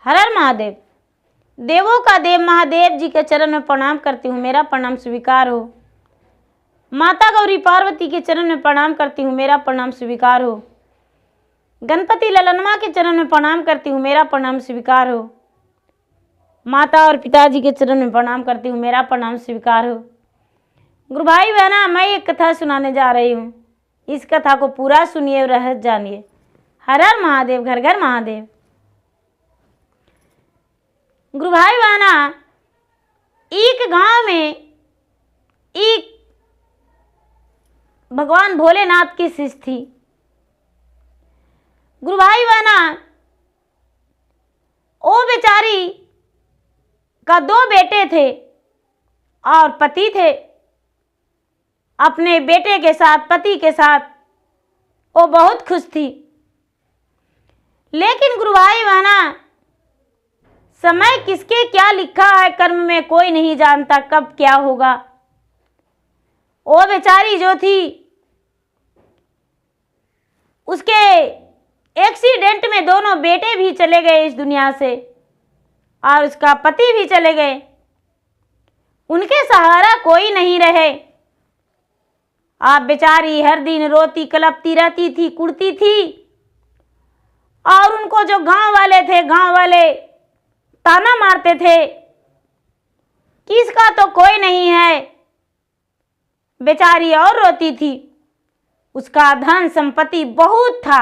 हर हर महादेव। देवों का देव महादेव जी के चरण में प्रणाम करती हूँ, मेरा प्रणाम स्वीकार हो। माता गौरी पार्वती के चरण में प्रणाम करती हूँ, मेरा प्रणाम स्वीकार हो। गणपति ललनमा के चरण में प्रणाम करती हूँ, मेरा प्रणाम स्वीकार हो। माता और पिताजी के चरण में प्रणाम करती हूँ, मेरा प्रणाम स्वीकार हो। गुरु भाई बहना, मैं एक कथा सुनाने जा रही हूँ, इस कथा को पूरा सुनिए और रहस्य जानिए। हर हर महादेव, घर घर महादेव। गुरु भाई बहना, एक गांव में एक भगवान भोलेनाथ की शिष्य थी। गुरु भाई बहना, वो बेचारी का 2 बेटे थे और पति थे। अपने बेटे के साथ, पति के साथ वो बहुत खुश थी। लेकिन गुरु भाई बहना, समय किसके क्या लिखा है कर्म में कोई नहीं जानता, कब क्या होगा। वो बेचारी जो थी, उसके एक्सीडेंट में दोनों बेटे भी चले गए इस दुनिया से और उसका पति भी चले गए। उनके सहारा कोई नहीं रहे। आप बेचारी हर दिन रोती कलपती रहती थी, कुड़ती थी। और उनको जो गांव वाले थे, गांव वाले ताना मारते थे कि इसका तो कोई नहीं है। बेचारी और रोती थी। उसका धन संपत्ति बहुत था,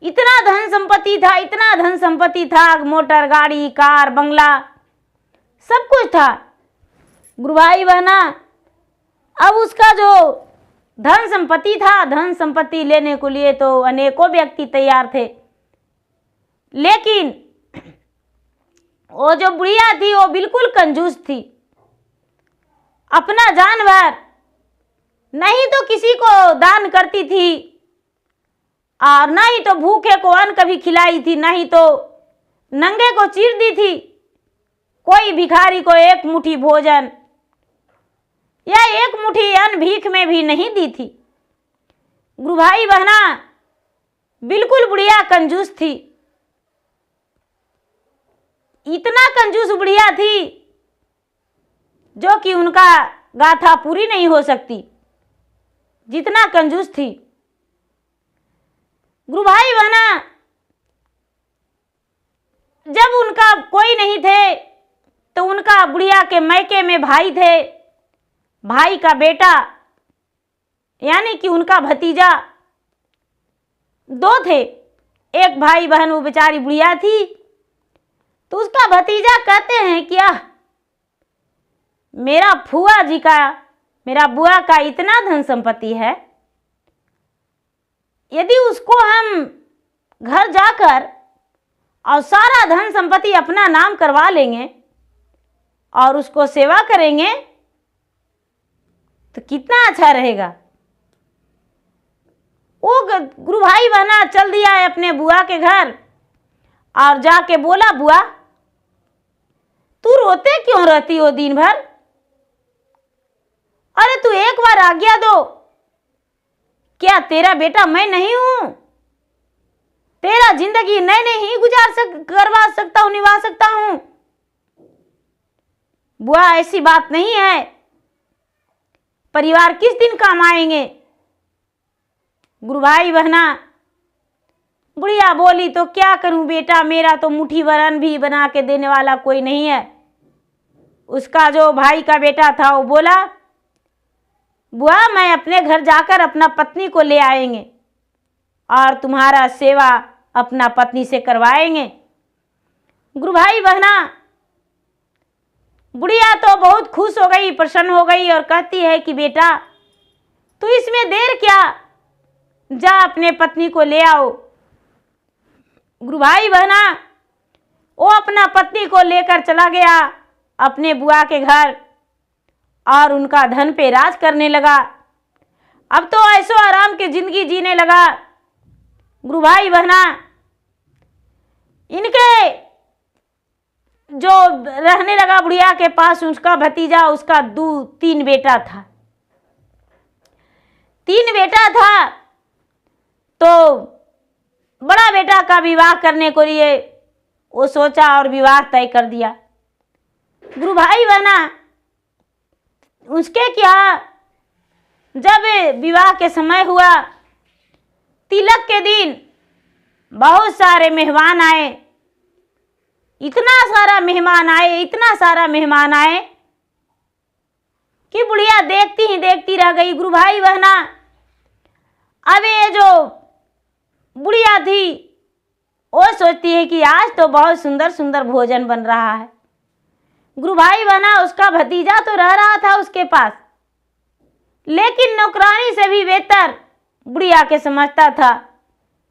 इतना धन संपत्ति था, इतना धन संपत्ति था, मोटर गाड़ी कार बंगला सब कुछ था। गुरु भाई बहना, अब उसका जो धन संपत्ति था, धन संपत्ति लेने को लिए तो अनेकों व्यक्ति तैयार थे। लेकिन वो जो बुढ़िया थी वो बिल्कुल कंजूस थी। अपना जानवर नहीं तो किसी को दान करती थी और ना ही तो भूखे को अन्न कभी खिलाई थी, ना ही तो नंगे को चीर दी थी। कोई भिखारी को एक मुट्ठी भोजन या एक मुट्ठी अन्न भीख में भी नहीं दी थी। गुरु भाई बहना, बिल्कुल बुढ़िया कंजूस थी। इतना कंजूस बुढ़िया थी जो कि उनका गाथा पूरी नहीं हो सकती, जितना कंजूस थी। गुरु भाई बहना, जब उनका कोई नहीं थे तो उनका बुढ़िया के मैके में भाई थे। भाई का बेटा यानी कि उनका भतीजा 2 थे। एक भाई बहन वो बेचारी बुढ़िया थी, तो उसका भतीजा कहते हैं कि मेरा फुआ जी का, मेरा बुआ का इतना धन संपत्ति है, यदि उसको हम घर जाकर और सारा धन संपत्ति अपना नाम करवा लेंगे और उसको सेवा करेंगे तो कितना अच्छा रहेगा। वो गुरु भाई बहना चल दिया है अपने बुआ के घर और जाके बोला, बुआ तू रोते क्यों रहती हो दिन भर? अरे तू एक बार आज्ञा दो, क्या तेरा बेटा मैं नहीं हूं? तेरा जिंदगी मैं नहीं करवा सकता हूं, निभा सकता हूं? बुआ ऐसी बात नहीं है, परिवार किस दिन काम आएंगे? गुरु भाई बहना, बुढ़िया बोली तो क्या करूं बेटा, मेरा तो मुट्ठी भर अन्न भी बना के देने वाला कोई नहीं है। उसका जो भाई का बेटा था वो बोला, बुआ मैं अपने घर जाकर अपना पत्नी को ले आएंगे और तुम्हारा सेवा अपना पत्नी से करवाएंगे। गुरु भाई बहना, बुढ़िया तो बहुत खुश हो गई, प्रसन्न हो गई और कहती है कि बेटा तू इसमें देर क्या, जा अपने पत्नी को ले आओ। गुरु भाई बहना, वो अपना पत्नी को लेकर चला गया अपने बुआ के घर और उनका धन पे राज करने लगा। अब तो ऐसो आराम की जिंदगी जीने लगा। गुरु भाई बहना, इनके जो रहने लगा बुढ़िया के पास उसका भतीजा, उसका 3 बेटा था। 3 बेटा था तो बड़ा बेटा का विवाह करने को लिए वो सोचा और विवाह तय कर दिया। गुरु भाई बहना, उसके क्या, जब विवाह के समय हुआ, तिलक के दिन बहुत सारे मेहमान आए, इतना सारा मेहमान आए, इतना सारा मेहमान आए कि बुढ़िया देखती ही देखती रह गई। गुरु भाई बहना, अब ये जो बुढ़िया थी वो सोचती है कि आज तो बहुत सुंदर सुंदर भोजन बन रहा है। गुरु भाई बहना, उसका भतीजा तो रह रहा था उसके पास, लेकिन नौकरानी से भी बेहतर बुढ़िया के समझता था।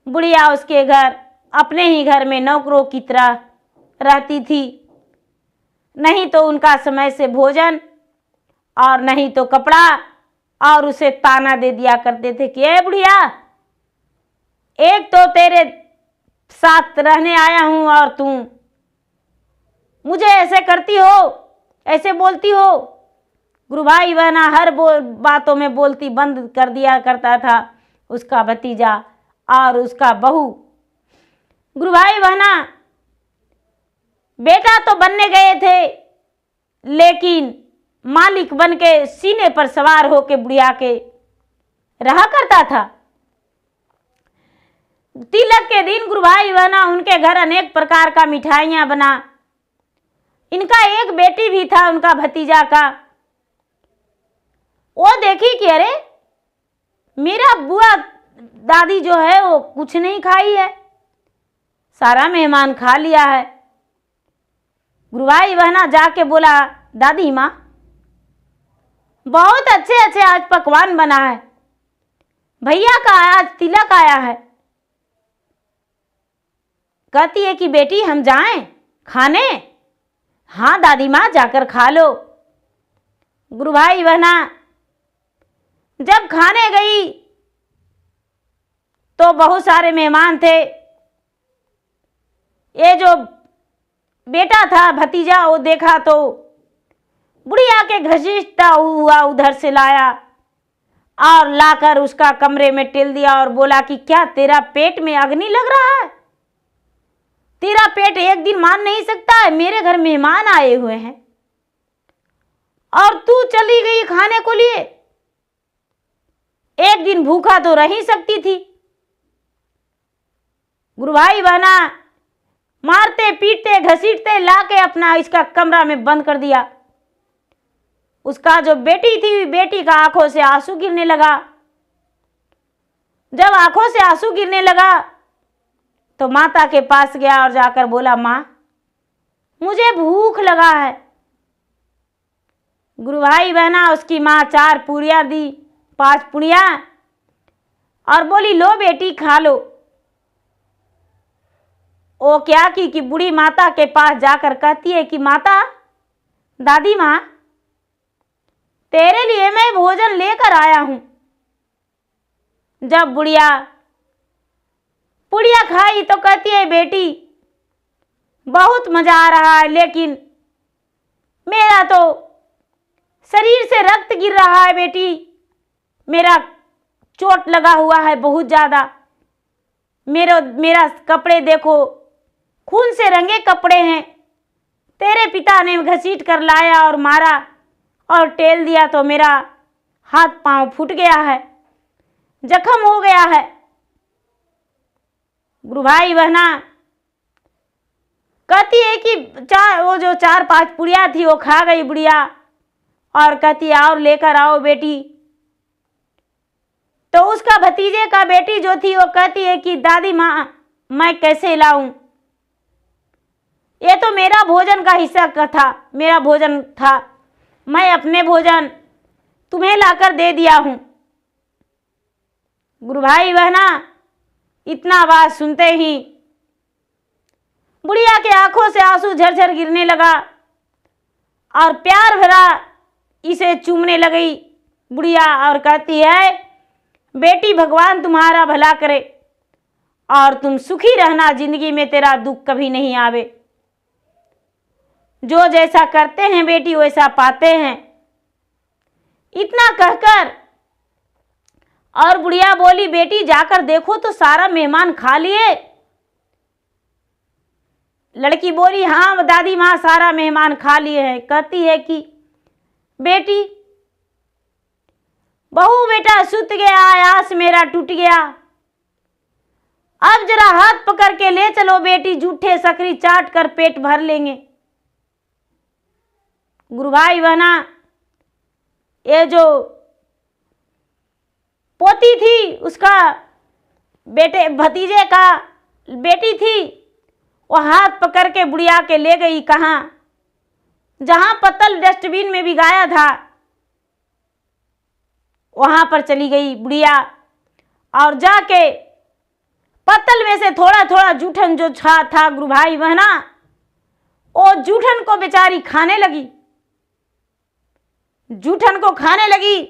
बुढ़िया उसके घर, अपने ही घर में नौकरों की तरह रहती थी, नहीं तो उनका समय से भोजन और नहीं तो कपड़ा, और उसे ताना दे दिया करते थे कि ए बुढ़िया, एक तो तेरे साथ रहने आया हूं और तू मुझे ऐसे करती हो, ऐसे बोलती हो। गुरु भाई बहना, हर बातों में बोलती बंद कर दिया करता था उसका भतीजा और उसका बहू। गुरु भाई बहना, बेटा तो बनने गए थे, लेकिन मालिक बन के सीने पर सवार होके बुढ़िया के रहा करता था। तिलक के दिन गुरु भाई बहना, उनके घर अनेक प्रकार का मिठाइयां बना। इनका एक बेटी भी था, उनका भतीजा का। वो देखी कि अरे मेरा बुआ दादी जो है वो कुछ नहीं खाई है, सारा मेहमान खा लिया है। गुरु भाई बहना जाके बोला, दादी माँ बहुत अच्छे अच्छे आज पकवान बना है, भैया का आज तिलक आया है। कहती है कि बेटी हम जाएं खाने? हाँ दादी माँ, जाकर खा लो। गुरु भाई बहना जब खाने गई तो बहुत सारे मेहमान थे। ये जो बेटा था भतीजा, वो देखा तो बुढ़िया के घसीटता हुआ उधर से लाया और लाकर उसका कमरे में टेल दिया और बोला कि क्या तेरा पेट में अग्नि लग रहा है? तेरा पेट एक दिन मान नहीं सकता है? मेरे घर मेहमान आए हुए हैं और तू चली गई खाने को लिए। एक दिन भूखा तो रह ही सकती थी। गुरु भाई बहना मारते पीटते घसीटते लाके अपना इसका कमरा में बंद कर दिया। उसका जो बेटी थी, बेटी का आंखों से आंसू गिरने लगा। जब आंखों से आंसू गिरने लगा तो माता के पास गया और जाकर बोला, माँ मुझे भूख लगा है। गुरु भाई बहना, उसकी माँ 4 पूरियां दी, 5 पुड़ियां, और बोली लो बेटी खा लो। वो क्या की कि बूढ़ी माता के पास जाकर कहती है कि माता, दादी माँ तेरे लिए मैं भोजन लेकर आया हूं। जब बुढ़िया पुड़िया खाई तो कहती है, बेटी बहुत मजा आ रहा है, लेकिन मेरा तो शरीर से रक्त गिर रहा है बेटी, मेरा चोट लगा हुआ है बहुत ज्यादा। मेरा कपड़े देखो, खून से रंगे कपड़े हैं। तेरे पिता ने घसीट कर लाया और मारा और टेल दिया तो मेरा हाथ पांव फूट गया है, जख्म हो गया है। गुरु भाई बहना कहती है कि वो जो 4-5 पुड़िया थी वो खा गई बुढ़िया, और कहती है और लेकर आओ बेटी। तो उसका भतीजे का बेटी जो थी वो कहती है कि दादी माँ मैं कैसे लाऊं, ये तो मेरा भोजन का हिस्सा का था, मेरा भोजन था, मैं अपने भोजन तुम्हें लाकर दे दिया हूं। गुरु भाई बहना इतना बात सुनते ही बुढ़िया के आंखों से आंसू झरझर गिरने लगा और प्यार भरा इसे चूमने लगी बुढ़िया और कहती है, बेटी भगवान तुम्हारा भला करे और तुम सुखी रहना, जिंदगी में तेरा दुख कभी नहीं आवे। जो जैसा करते हैं बेटी वैसा पाते हैं। इतना कहकर और बुढ़िया बोली, बेटी जाकर देखो तो सारा मेहमान खा लिए। लड़की बोली, हाँ दादी माँ सारा मेहमान खा लिए हैं। कहती है कि बेटी, बहू बेटा सुत गया, आयास मेरा टूट गया, अब जरा हाथ पकड़ के ले चलो बेटी, जूठे सकरी चाट कर पेट भर लेंगे। गुरु भाई बहना, ये जो पोती थी उसका बेटे भतीजे का बेटी थी, वो हाथ पकड़ के बुढ़िया के ले गई। कहाँ? जहां पत्तल डस्टबिन में भिगाया था वहां पर चली गई बुढ़िया, और जाके पत्तल में से थोड़ा थोड़ा जूठन जो था गुरु भाई बहना, वो जूठन को बेचारी खाने लगी, जूठन को खाने लगी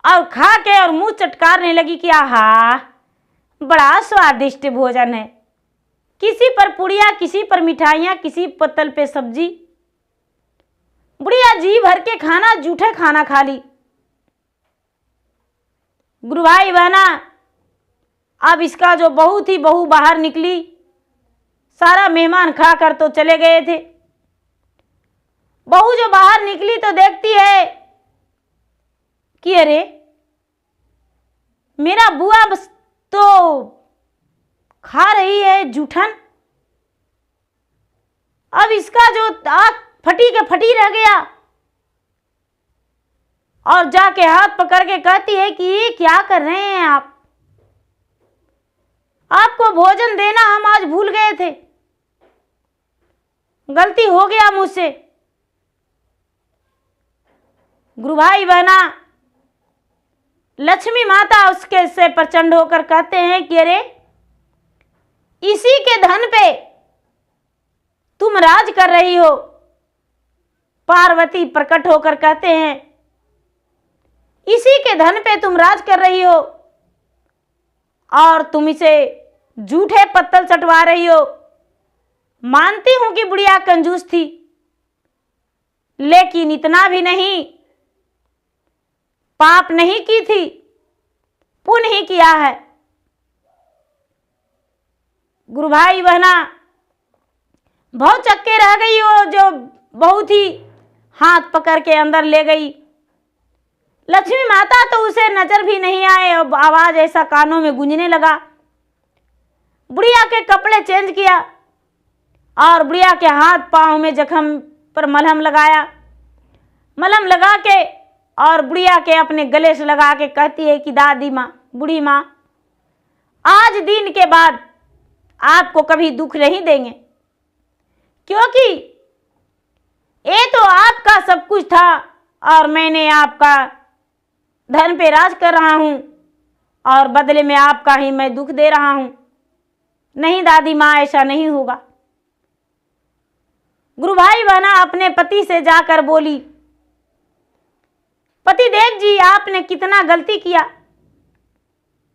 और खा के और मुंह चटकारने लगी कि आहा बड़ा स्वादिष्ट भोजन है। किसी पर पुड़िया, किसी पर मिठाइयाँ, किसी पत्तल पे सब्जी। बुढ़िया जी भर के खाना, जूठे खाना खा ली। गुरु भाई बहना, अब इसका जो बहू थी, बहू बाहर निकली, सारा मेहमान खा कर तो चले गए थे। बहू जो बाहर निकली तो देखती है कि अरे मेरा बुआ बस तो खा रही है जूठन, अब इसका जो आँख फटी के फटी रह गया। और जाके हाथ पकड़ के कहती है कि ये क्या कर रहे हैं आप, आपको भोजन देना हम आज भूल गए थे, गलती हो गया मुझसे। गुरु भाई बहना, लक्ष्मी माता उसके से प्रचंड होकर कहते हैं कि अरे इसी के धन पे तुम राज कर रही हो। पार्वती प्रकट होकर कहते हैं, इसी के धन पे तुम राज कर रही हो और तुम इसे झूठे पत्तल चटवा रही हो। मानती हूं कि बुढ़िया कंजूस थी, लेकिन इतना भी नहीं, पाप नहीं की थी, पुण्य ही किया है। गुरु भाई बहना, बहुत चक्के रह गई हो जो बहू थी, हाथ पकड़ के अंदर ले गई। लक्ष्मी माता तो उसे नजर भी नहीं आए और आवाज ऐसा कानों में गूंजने लगा। बुढ़िया के कपड़े चेंज किया और बुढ़िया के हाथ पांव में जख्म पर मलहम लगाया। मलहम लगा के और बुढ़िया के अपने गले से लगा के कहती है कि दादी माँ, बूढ़ी माँ, आज दिन के बाद आपको कभी दुख नहीं देंगे, क्योंकि ये तो आपका सब कुछ था और मैंने आपका धन पे राज कर रहा हूं और बदले में आपका ही मैं दुख दे रहा हूं। नहीं दादी माँ, ऐसा नहीं होगा। गुरु भाई बहना अपने पति से जाकर बोली, पतिदेव जी आपने कितना गलती किया,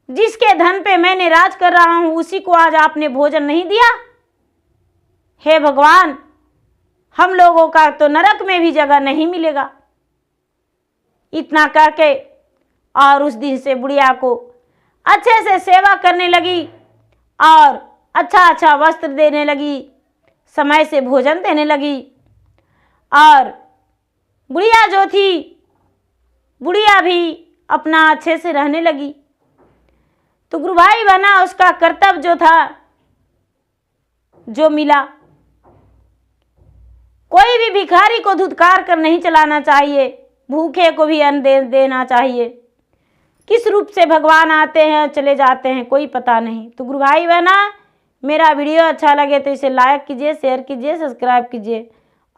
जिसके धन पे मैंने राज कर रहा हूं उसी को आज आपने भोजन नहीं दिया। हे भगवान, हम लोगों का तो नरक में भी जगह नहीं मिलेगा। इतना करके और उस दिन से बुढ़िया को अच्छे से सेवा करने लगी और अच्छा अच्छा वस्त्र देने लगी, समय से भोजन देने लगी। और बुढ़िया जो थी, बुढ़िया भी अपना अच्छे से रहने लगी। तो गुरु भाई बहना, उसका कर्तव्य जो था, जो मिला, कोई भी भिखारी को धुतकार कर नहीं चलाना चाहिए, भूखे को भी अन्न देना चाहिए। किस रूप से भगवान आते हैं चले जाते हैं कोई पता नहीं। तो गुरु भाई बहना, मेरा वीडियो अच्छा लगे तो इसे लाइक कीजिए, शेयर कीजिए, सब्सक्राइब कीजिए।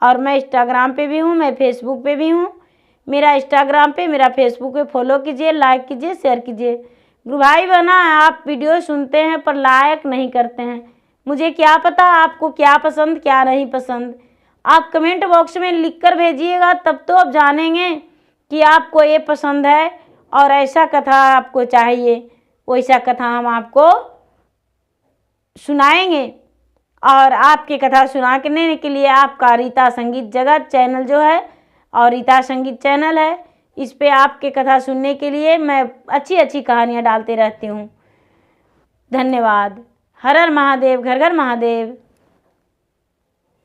और मैं इंस्टाग्राम पे भी हूँ, मैं फेसबुक पे भी हूँ। मेरा इंस्टाग्राम पे, मेरा फेसबुक पे फॉलो कीजिए, लाइक कीजिए, शेयर कीजिए। गुरु भाई बहना, आप वीडियो सुनते हैं पर लाइक नहीं करते हैं, मुझे क्या पता आपको क्या पसंद क्या नहीं पसंद। आप कमेंट बॉक्स में लिख कर भेजिएगा, तब तो आप जानेंगे कि आपको ये पसंद है और ऐसा कथा आपको चाहिए, वैसा कथा हम आपको सुनाएंगे। और आपकी कथा सुनाने के लिए आपका रीता संगीत जगत चैनल जो है, और रीता संगीत चैनल है, इस पे आपके कथा सुनने के लिए मैं अच्छी अच्छी कहानियाँ डालते रहती हूँ। धन्यवाद। हर हर महादेव, घर घर महादेव।